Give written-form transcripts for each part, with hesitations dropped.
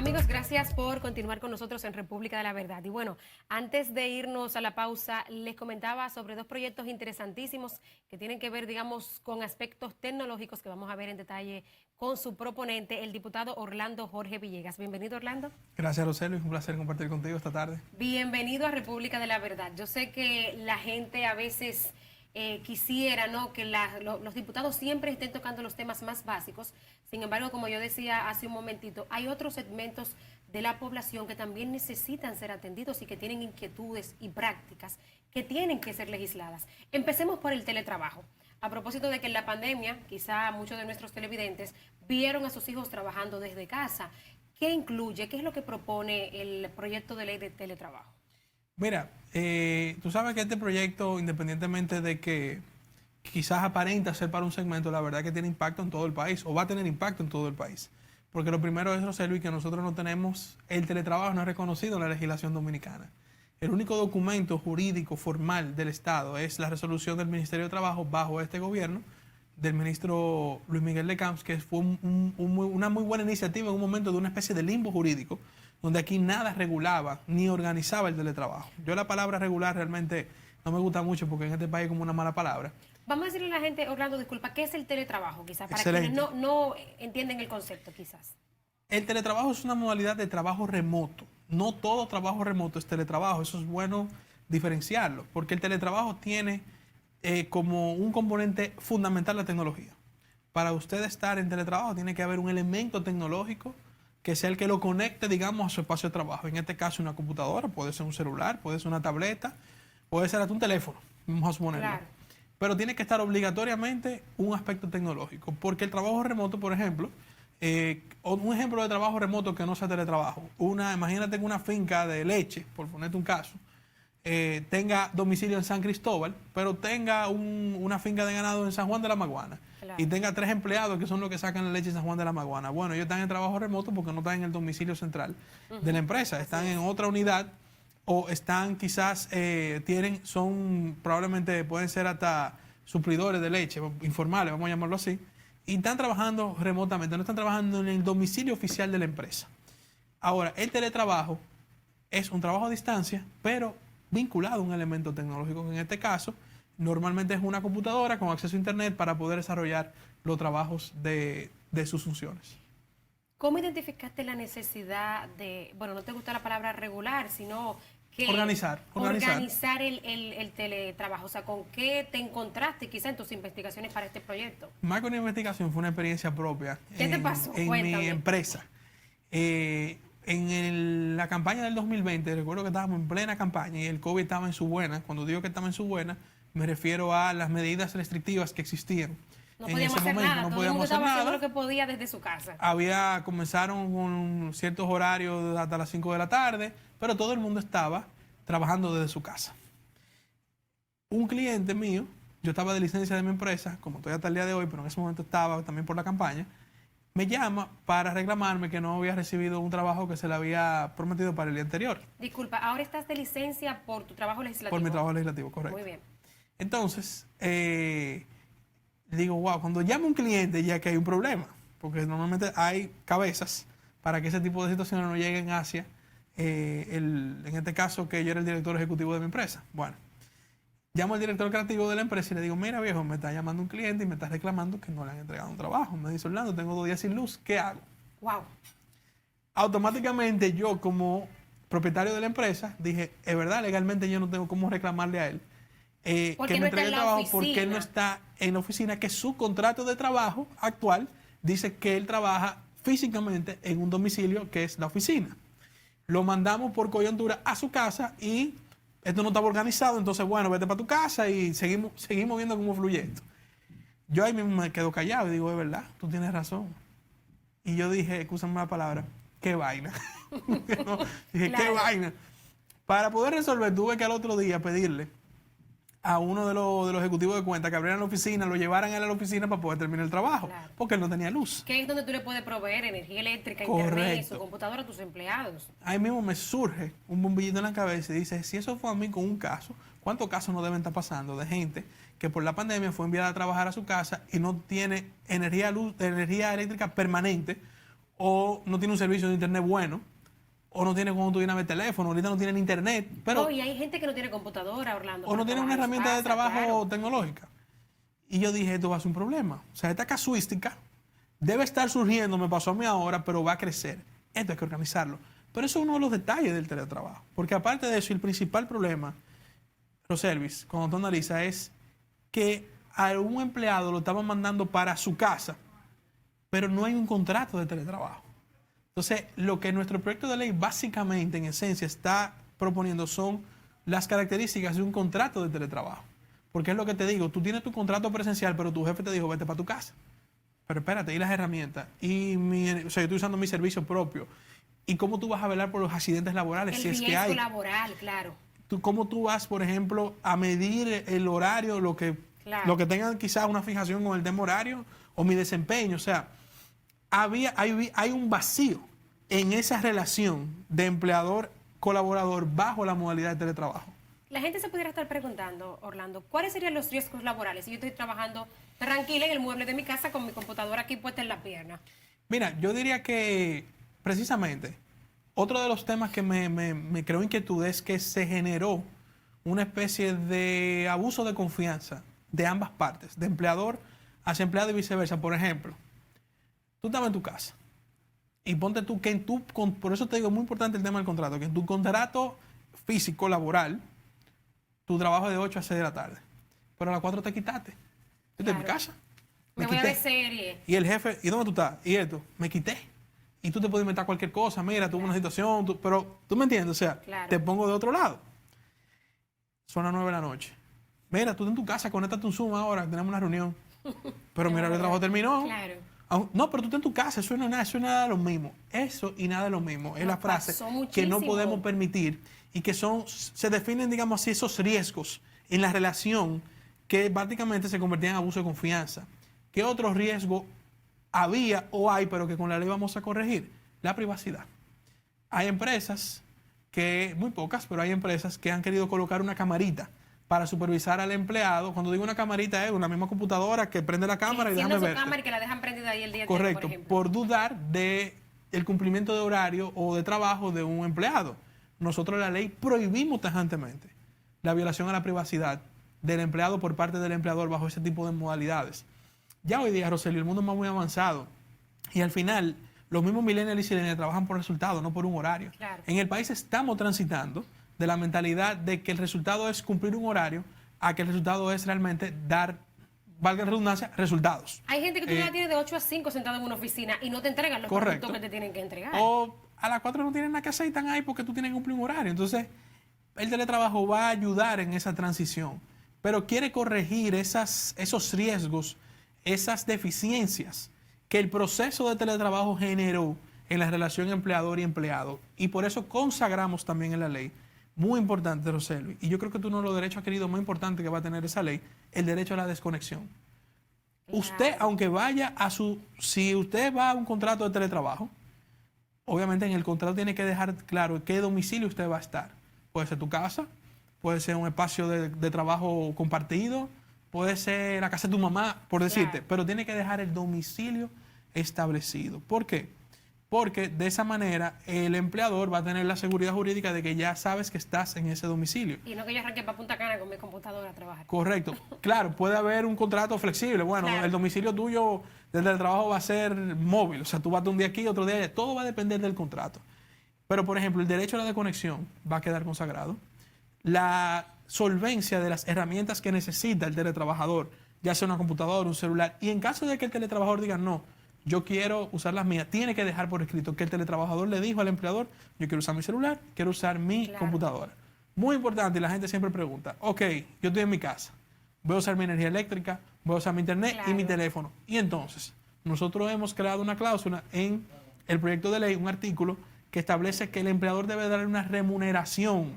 Amigos, gracias por continuar con nosotros en República de la Verdad. Y bueno, antes de irnos a la pausa, les comentaba sobre dos proyectos interesantísimos que tienen que ver, digamos, con aspectos tecnológicos que vamos a ver en detalle con su proponente, el diputado Orlando Jorge Villegas. Bienvenido, Orlando. Gracias, Roseli. Es un placer compartir contigo esta tarde. Bienvenido a República de la Verdad. Yo sé que la gente a veces quisiera, ¿no?, que los diputados siempre estén tocando los temas más básicos. Sin embargo, como yo decía hace un momentito, hay otros segmentos de la población que también necesitan ser atendidos y que tienen inquietudes y prácticas que tienen que ser legisladas. Empecemos por el teletrabajo. A propósito de que en la pandemia, quizá muchos de nuestros televidentes vieron a sus hijos trabajando desde casa. ¿Qué incluye? ¿Qué es lo que propone el proyecto de ley de teletrabajo? Mira, tú sabes que este proyecto, independientemente de que quizás aparenta ser para un segmento, la verdad que tiene impacto en todo el país, o va a tener impacto en todo el país. Porque lo primero es, Roseli, que nosotros no tenemos, el teletrabajo no es reconocido en la legislación dominicana. El único documento jurídico formal del Estado es la resolución del Ministerio de Trabajo bajo este gobierno, del ministro Luis Miguel de Camps, que fue una muy buena iniciativa en un momento de una especie de limbo jurídico, donde aquí nada regulaba ni organizaba el teletrabajo. Yo la palabra regular realmente no me gusta mucho porque en este país es como una mala palabra. Vamos a decirle a la gente, Orlando, disculpa, ¿qué es el teletrabajo? Quizás para Excelente. quienes no entienden el concepto, quizás. El teletrabajo es una modalidad de trabajo remoto. No todo trabajo remoto es teletrabajo. Eso es bueno diferenciarlo, porque el teletrabajo tiene como un componente fundamental la tecnología. Para usted estar en teletrabajo tiene que haber un elemento tecnológico que sea el que lo conecte, digamos, a su espacio de trabajo. En este caso, una computadora, puede ser un celular, puede ser una tableta, puede ser hasta un teléfono, vamos a suponerlo. Claro. Pero tiene que estar obligatoriamente un aspecto tecnológico, porque el trabajo remoto, por ejemplo, un ejemplo de trabajo remoto que no sea teletrabajo, imagínate que una finca de leche, por ponerte un caso, tenga domicilio en San Cristóbal, pero tenga una finca de ganado en San Juan de la Maguana. Claro. Y tenga 3 empleados que son los que sacan la leche en San Juan de la Maguana. Bueno, ellos están en trabajo remoto porque no están en el domicilio central de la empresa, están en otra unidad o están quizás, probablemente pueden ser hasta suplidores de leche, informales, vamos a llamarlo así, y están trabajando remotamente, no están trabajando en el domicilio oficial de la empresa. Ahora, el teletrabajo es un trabajo a distancia, pero vinculado a un elemento tecnológico, que en este caso normalmente es una computadora con acceso a internet para poder desarrollar los trabajos de sus funciones. ¿Cómo identificaste la necesidad de, bueno, no te gusta la palabra regular, sino que organizar el teletrabajo? O sea, ¿con qué te encontraste quizá en tus investigaciones para este proyecto? Más que una investigación, fue una experiencia propia. ¿Qué te pasó? En mi empresa. La campaña del 2020, recuerdo que estábamos en plena campaña y el COVID estaba en su buena. Cuando digo que estaba en su buena, me refiero a las medidas restrictivas que existían. No podíamos hacer nada, no podíamos hacer nada. Todo lo que podía desde su casa. Comenzaron con ciertos horarios hasta las 5 de la tarde, pero todo el mundo estaba trabajando desde su casa. Un cliente mío, yo estaba de licencia de mi empresa, como estoy hasta el día de hoy, pero en ese momento estaba también por la campaña, me llama para reclamarme que no había recibido un trabajo que se le había prometido para el día anterior. Disculpa, ¿ahora estás de licencia por tu trabajo legislativo? Por mi trabajo legislativo, correcto. Muy bien. Entonces, digo, wow, cuando llama un cliente ya que hay un problema, porque normalmente hay cabezas para que ese tipo de situaciones no lleguen hacia, en este caso que yo era el director ejecutivo de mi empresa. Bueno, llamo al director creativo de la empresa y le digo, mira viejo, me está llamando un cliente y me está reclamando que no le han entregado un trabajo. Me dice, Orlando, tengo 2 días sin luz, ¿qué hago? Wow. Automáticamente yo como propietario de la empresa dije, es verdad, legalmente yo no tengo cómo reclamarle a él que me entregue el trabajo porque él no está en la oficina, que su contrato de trabajo actual dice que él trabaja físicamente en un domicilio que es la oficina. Lo mandamos por coyuntura a su casa y esto no estaba organizado, entonces bueno, vete para tu casa y seguimos viendo cómo fluye esto. Yo ahí mismo me quedo callado y digo, es verdad, tú tienes razón. Y yo dije, escúchame la palabra, qué vaina. No, dije, claro. Qué vaina. Para poder resolver, tuve que al otro día pedirle a uno de los ejecutivos de cuenta que abrieran la oficina, lo llevaran a la oficina para poder terminar el trabajo, claro, porque él no tenía luz. Que es donde tú le puedes proveer energía eléctrica, correcto, internet, su computadora a tus empleados. Ahí mismo me surge un bombillito en la cabeza y dice, si eso fue a mí con un caso, ¿cuántos casos no deben estar pasando de gente que por la pandemia fue enviada a trabajar a su casa y no tiene energía eléctrica permanente o no tiene un servicio de internet bueno, o no tiene cuando tú vienes a ver teléfono, ahorita no tienen internet. Pero, no, y hay gente que no tiene computadora, Orlando. O no tiene una herramienta de trabajo tecnológica. Y yo dije, esto va a ser un problema. O sea, esta casuística debe estar surgiendo, me pasó a mí ahora, pero va a crecer. Esto hay que organizarlo. Pero eso es uno de los detalles del teletrabajo. Porque aparte de eso, el principal problema, Roselvis, cuando tú analizas, es que a un empleado lo estaban mandando para su casa, pero no hay un contrato de teletrabajo. Entonces, lo que nuestro proyecto de ley básicamente, en esencia, está proponiendo son las características de un contrato de teletrabajo. Porque es lo que te digo, tú tienes tu contrato presencial, pero tu jefe te dijo, vete para tu casa. Pero espérate, y las herramientas, o sea, yo estoy usando mi servicio propio. ¿Y cómo tú vas a velar por los accidentes laborales? Si es que hay. El riesgo laboral, claro. ¿Cómo tú vas, por ejemplo, a medir el horario, lo que tengan quizás una fijación con el tema horario o mi desempeño? O sea, hay un vacío en esa relación de empleador-colaborador bajo la modalidad de teletrabajo. La gente se pudiera estar preguntando, Orlando, ¿cuáles serían los riesgos laborales si yo estoy trabajando tranquila en el mueble de mi casa con mi computadora aquí puesta en la pierna? Mira, yo diría que precisamente otro de los temas que me creó inquietud es que se generó una especie de abuso de confianza de ambas partes, de empleador hacia empleado y viceversa. Por ejemplo, tú estabas en tu casa y ponte tú que por eso te digo, es muy importante el tema del contrato, que en tu contrato físico, laboral, tu trabajo es de 8 a 6 de la tarde, pero a las 4 te quitaste. Yo estoy en mi casa. Me voy a ver serie. Y el jefe, ¿y dónde tú estás? Y esto, me quité. Y tú te puedes inventar cualquier cosa, mira, tuve una situación, pero tú me entiendes, o sea, te pongo de otro lado. Son las 9 de la noche. Mira, tú en tu casa, conéctate un Zoom ahora, tenemos una reunión. Pero mira, el trabajo terminó. Claro. No, pero tú estás en tu casa, eso no es nada de lo mismo. Eso y nada de lo mismo. Es la frase que no podemos permitir y que se definen, digamos así, esos riesgos en la relación que básicamente se convertían en abuso de confianza. ¿Qué otro riesgo había o hay, pero que con la ley vamos a corregir? La privacidad. Hay empresas muy pocas, pero hay empresas que han querido colocar una camarita para supervisar al empleado. Cuando digo una camarita es una misma computadora que prende la cámara y déjame ver. Cámara y que la dejan prendida ahí el día entero, por ejemplo. Por dudar del cumplimiento de horario o de trabajo de un empleado. Nosotros en la ley prohibimos tajantemente la violación a la privacidad del empleado por parte del empleador bajo ese tipo de modalidades. Ya hoy día, Roselio, el mundo es muy avanzado y al final los mismos millennials y silenials trabajan por resultados, no por un horario. Claro. En el país estamos transitando de la mentalidad de que el resultado es cumplir un horario a que el resultado es realmente dar, valga la redundancia, resultados. Hay gente que tú ya tienes de 8 a 5 sentado en una oficina y no te entregan los productos que te tienen que entregar. O a las 4 no tienen nada que hacer y están ahí porque tú tienes que cumplir un horario. Entonces, el teletrabajo va a ayudar en esa transición, pero quiere corregir esos riesgos, esas deficiencias que el proceso de teletrabajo generó en la relación empleador y empleado. Y por eso consagramos también en la ley, muy importante, Roselvi, y yo creo que tú uno de los derechos adquiridos más importantes que va a tener esa ley, el derecho a la desconexión. Claro. Usted, aunque vaya si usted va a un contrato de teletrabajo, obviamente en el contrato tiene que dejar claro qué domicilio usted va a estar. Puede ser tu casa, puede ser un espacio de trabajo compartido, puede ser la casa de tu mamá, por decirte, pero tiene que dejar el domicilio establecido. ¿Por qué? Porque de esa manera el empleador va a tener la seguridad jurídica de que ya sabes que estás en ese domicilio. Y no que yo arranque para Punta Cana con mi computadora a trabajar. Correcto. Claro, puede haber un contrato flexible. Bueno, el domicilio tuyo desde el trabajo va a ser móvil. O sea, tú vas de un día aquí, otro día allá. Todo va a depender del contrato. Pero, por ejemplo, el derecho a la desconexión va a quedar consagrado. La solvencia de las herramientas que necesita el teletrabajador, ya sea una computadora, un celular. Y en caso de que el teletrabajador diga no, yo quiero usar las mías, tiene que dejar por escrito que el teletrabajador le dijo al empleador, yo quiero usar mi celular, quiero usar mi computadora. Muy importante, y la gente siempre pregunta, ok, yo estoy en mi casa, voy a usar mi energía eléctrica, voy a usar mi internet y mi teléfono. Y entonces, nosotros hemos creado una cláusula en el proyecto de ley, un artículo que establece que el empleador debe darle una remuneración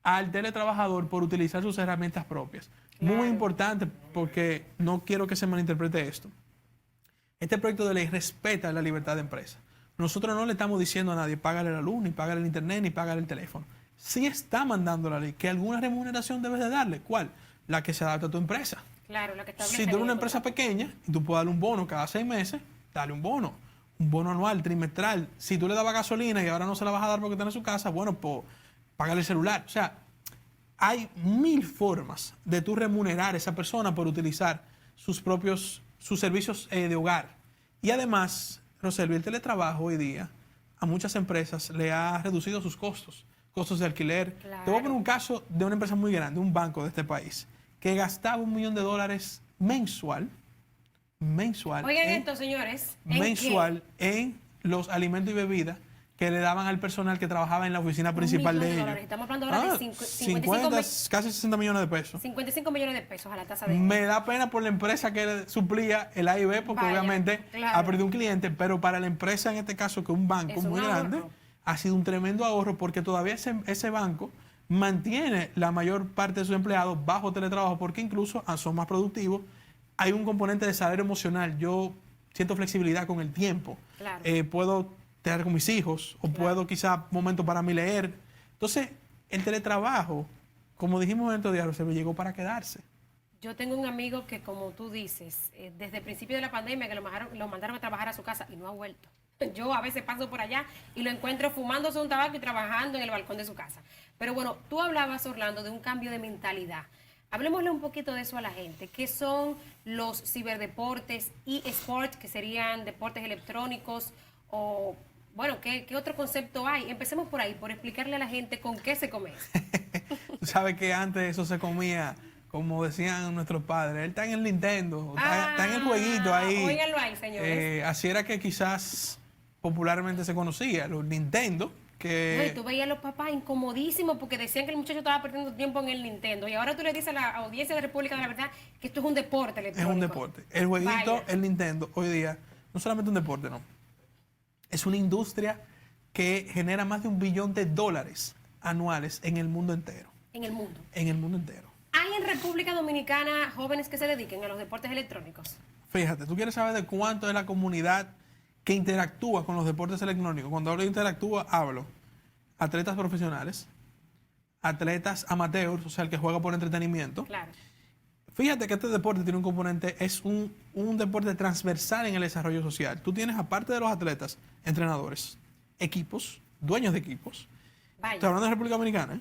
al teletrabajador por utilizar sus herramientas propias. Muy importante, porque no quiero que se malinterprete esto. Este proyecto de ley respeta la libertad de empresa. Nosotros no le estamos diciendo a nadie, págale la luz, ni págale el internet, ni págale el teléfono. Sí está mandando la ley que alguna remuneración debes de darle. ¿Cuál? La que se adapta a tu empresa. Claro, la que establece. Si tú eres una empresa pequeña y tú puedes darle un bono cada 6 meses, dale un bono. un bono anual, trimestral. Si tú le dabas gasolina y ahora no se la vas a dar porque está en su casa, bueno, pues págale el celular. O sea, hay 1000 formas de tú remunerar a esa persona por utilizar sus servicios de hogar. Y además, Roselvi, el teletrabajo hoy día a muchas empresas le ha reducido sus costos de alquiler. Claro. Te voy a poner un caso de una empresa muy grande, un banco de este país, que gastaba $1 millón mensual. Oigan esto, señores. Mensual en los alimentos y bebidas que le daban al personal que trabajaba en la oficina principal de ellos. Estamos hablando ahora de 50, casi 60 millones de pesos. 55 millones de pesos a la tasa de... Me da pena por la empresa que le suplía el A y B, porque obviamente ha perdido un cliente, pero para la empresa, en este caso, que es un banco muy grande, ha sido un tremendo ahorro, porque todavía ese banco mantiene la mayor parte de sus empleados bajo teletrabajo, porque incluso son más productivos. Hay un componente de salario emocional. Yo siento flexibilidad con el tiempo. Claro. Puedo tener con mis hijos o puedo quizá momento para mí leer. Entonces, el teletrabajo, como dijimos en estos días, se llegó para quedarse. Yo tengo un amigo que, como tú dices, desde el principio de la pandemia que lo mandaron a trabajar a su casa y no ha vuelto. Yo a veces paso por allá y lo encuentro fumándose un tabaco y trabajando en el balcón de su casa. Pero bueno, tú hablabas, Orlando, de un cambio de mentalidad. Hablemosle un poquito de eso a la gente. ¿Qué son los ciberdeportes y eSports, que serían deportes electrónicos? O, bueno, ¿qué otro concepto hay? Empecemos por ahí, por explicarle a la gente con qué se come. Tú sabes que antes eso se comía, como decían nuestros padres, él está en el Nintendo, está en el jueguito ahí. Óiganlo ahí, señores. Así era que quizás popularmente se conocía, los Nintendo. No, y tú veías a los papás incomodísimos porque decían que el muchacho estaba perdiendo tiempo en el Nintendo. Y ahora tú le dices a la audiencia de República de la Verdad que esto es un deporte electrónico. Es un deporte. El jueguito, el Nintendo, hoy día, no solamente un deporte, no. Es una industria que genera más de $1 billón anuales en el mundo entero. En el mundo. En el mundo entero. ¿Hay en República Dominicana jóvenes que se dediquen a los deportes electrónicos? Fíjate, tú quieres saber de cuánto es la comunidad que interactúa con los deportes electrónicos. Cuando hablo de interactúa, hablo atletas profesionales, atletas amateurs, o sea, el que juega por entretenimiento. Claro. Fíjate que este deporte tiene un componente, es un deporte transversal en el desarrollo social. Tú tienes, aparte de los atletas, entrenadores, equipos, dueños de equipos. Vaya. Estoy hablando de República Dominicana, ¿eh?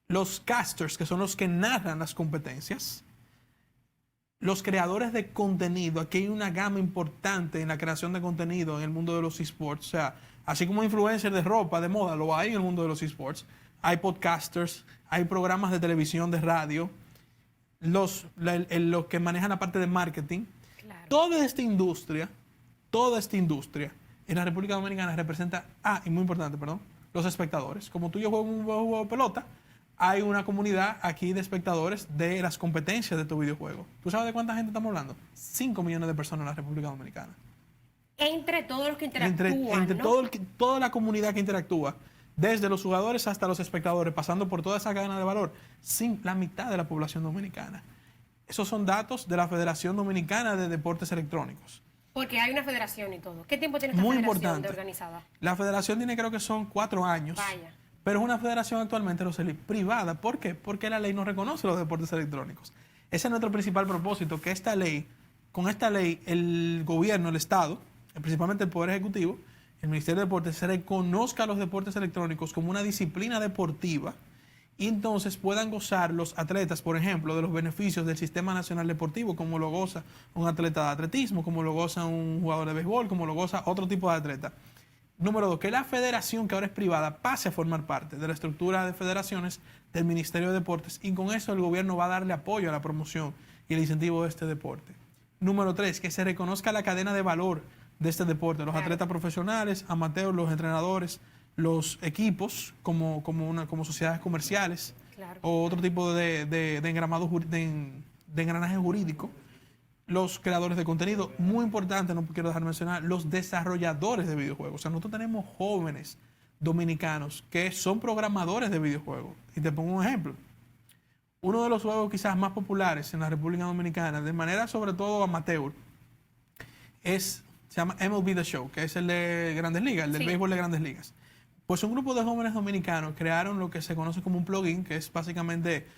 Los casters, que son los que narran las competencias. Los creadores de contenido. Aquí hay una gama importante en la creación de contenido en el mundo de los esports. O sea, así como influencers de ropa, de moda, lo hay en el mundo de los esports. Hay podcasters, hay programas de televisión, de radio, los que manejan la parte de marketing. Claro. Toda esta industria en la República Dominicana representa, y muy importante, perdón, los espectadores. Como tú y yo juego un juego de pelota, hay una comunidad aquí de espectadores de las competencias de tu videojuego. ¿Tú sabes de cuánta gente estamos hablando? 5 millones de personas en la República Dominicana. Entre todos los que interactúan, entre ¿no? toda la comunidad que interactúa, desde los jugadores hasta los espectadores, pasando por toda esa cadena de valor, sin la mitad de la población dominicana. Esos son datos de la Federación Dominicana de Deportes Electrónicos. Porque hay una federación y todo. ¿Qué tiempo tiene esta Muy federación importante. de organizada? La federación tiene, creo que son 4 años. Vaya. Pero es una federación actualmente, Rosely, privada. ¿Por qué? Porque la ley no reconoce los deportes electrónicos. Ese es nuestro principal propósito, que con esta ley, el gobierno, el Estado, principalmente el Poder Ejecutivo, el Ministerio de Deportes, se reconozca los deportes electrónicos como una disciplina deportiva y entonces puedan gozar los atletas, por ejemplo, de los beneficios del Sistema Nacional Deportivo, como lo goza un atleta de atletismo, como lo goza un jugador de béisbol, como lo goza otro tipo de atleta. Número 2, que la federación, que ahora es privada, pase a formar parte de la estructura de federaciones del Ministerio de Deportes y con eso el gobierno va a darle apoyo a la promoción y el incentivo de este deporte. Número 3, que se reconozca la cadena de valor de este deporte, los atletas profesionales, amateurs, los entrenadores, los equipos como sociedades comerciales, Claro. o otro tipo de engranaje jurídico. Los creadores de contenido, muy importante, no quiero dejar de mencionar, los desarrolladores de videojuegos. O sea, nosotros tenemos jóvenes dominicanos que son programadores de videojuegos. Y te pongo un ejemplo. Uno de los juegos quizás más populares en la República Dominicana, de manera sobre todo amateur, se llama MLB The Show, que es el de Grandes Ligas, el del béisbol de Grandes Ligas. Pues un grupo de jóvenes dominicanos crearon lo que se conoce como un plugin, que es básicamente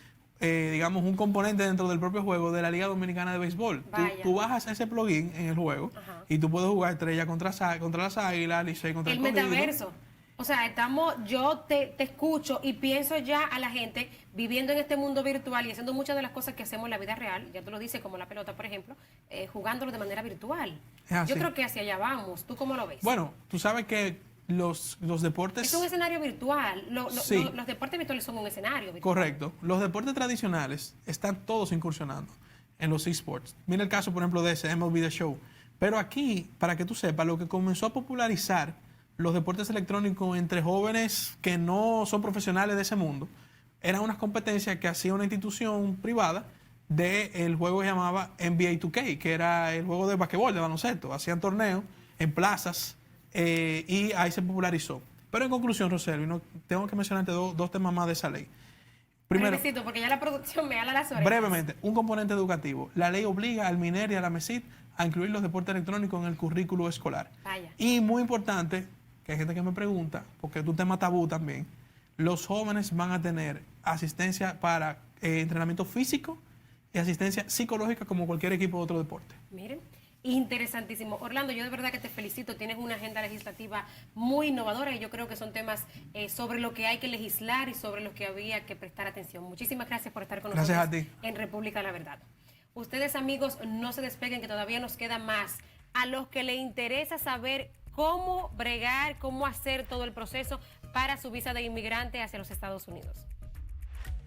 digamos, un componente dentro del propio juego de la Liga Dominicana de Béisbol. Tú bajas ese plugin en el juego y tú puedes jugar Estrella contra las Águilas, Licey contra el metaverso. O sea, yo te escucho y pienso ya a la gente viviendo en este mundo virtual y haciendo muchas de las cosas que hacemos en la vida real, ya tú lo dices, como la pelota, por ejemplo, jugándolo de manera virtual. Yo creo que hacia allá vamos. ¿Tú cómo lo ves? Bueno, tú sabes que los deportes... Es un escenario virtual. Los deportes virtuales son un escenario virtual. Correcto. Los deportes tradicionales están todos incursionando en los esports. Mira el caso, por ejemplo, de ese MLB The Show. Pero aquí, para que tú sepas, lo que comenzó a popularizar los deportes electrónicos entre jóvenes que no son profesionales de ese mundo eran unas competencias que hacía una institución privada del juego que se llamaba NBA 2K, que era el juego de basquetbol, de baloncesto. Hacían torneos en plazas y ahí se popularizó. Pero en conclusión, Roselio, no, tengo que mencionarte dos temas más de esa ley. Primero, porque ya la producción me ala las orejas. Brevemente, un componente educativo. La ley obliga al MINER y a la MESID a incluir los deportes electrónicos en el currículo escolar. Vaya. Y muy importante, que hay gente que me pregunta, porque es un tema tabú también, los jóvenes van a tener asistencia para entrenamiento físico y asistencia psicológica como cualquier equipo de otro deporte. Miren, interesantísimo. Orlando, yo de verdad que te felicito. Tienes una agenda legislativa muy innovadora y yo creo que son temas sobre lo que hay que legislar y sobre los que había que prestar atención. Muchísimas gracias por estar con nosotros en República La Verdad. Ustedes, amigos, no se despeguen, que todavía nos queda más. A los que les interesa saber cómo bregar, cómo hacer todo el proceso para su visa de inmigrante hacia los Estados Unidos.